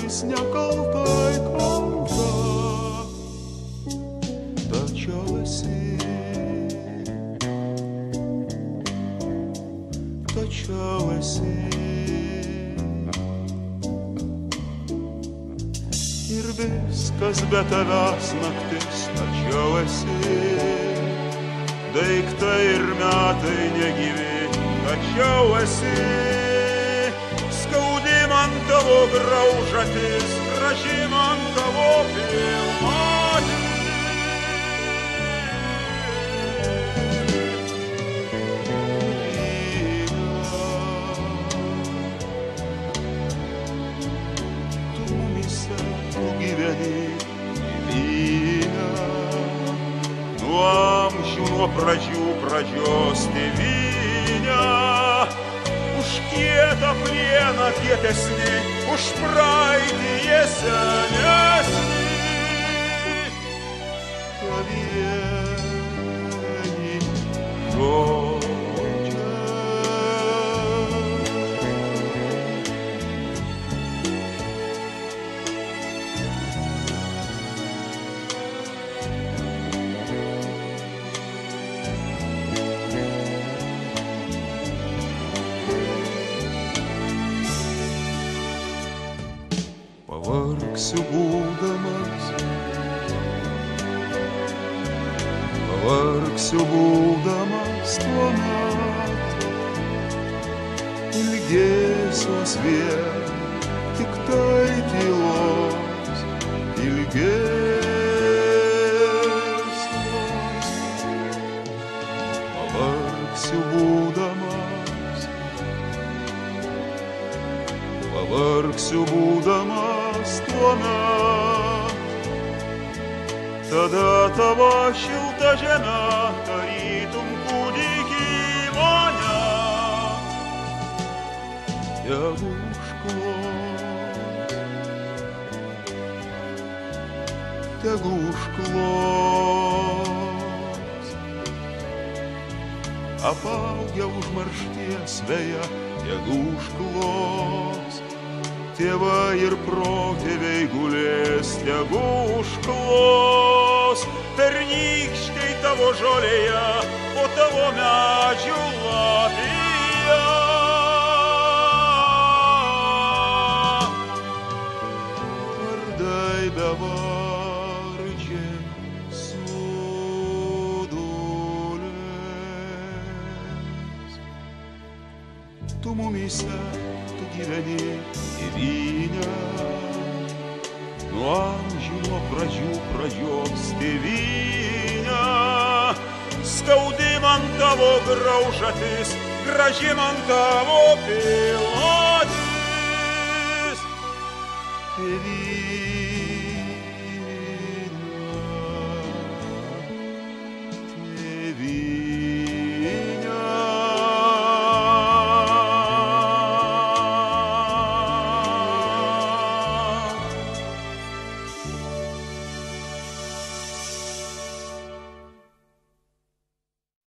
kuris nekaltai kalta. Tačiau esi ir viskas be tavęs naktis, tačiau esi daiktai ir metai negyvi, tačiau esi skaudi man tavo graužatis, graži man tavo pilnatis. Nuo amžių, nuo pradžios tėvynę, už kietą plieną kietesnį, už praeitį jie senesnį. Tavieni žodžiai, pavargsiu būdamas tuomet, ilgėsiuos vien tik tai tylos, ilgėsiuos. Pavargsiu būdamas tuomet, tada tavo šilta žemė tarytum kūdikį mane tegu užklos. Apaugę užmaršties veja tegu užklos, tėvai ir protėviai gulės tegu užklos. Pernykščiai tavo žolėje, po tavo medžių lapėje. Vardai bevardžiai sudūlės. Tu mumyse, tu gyveni tėvynę, nuo amžių, nuo pradžios tėvynę. Skaudi man tavo graužatis, graži man tavo pilnatis. Tėvynė.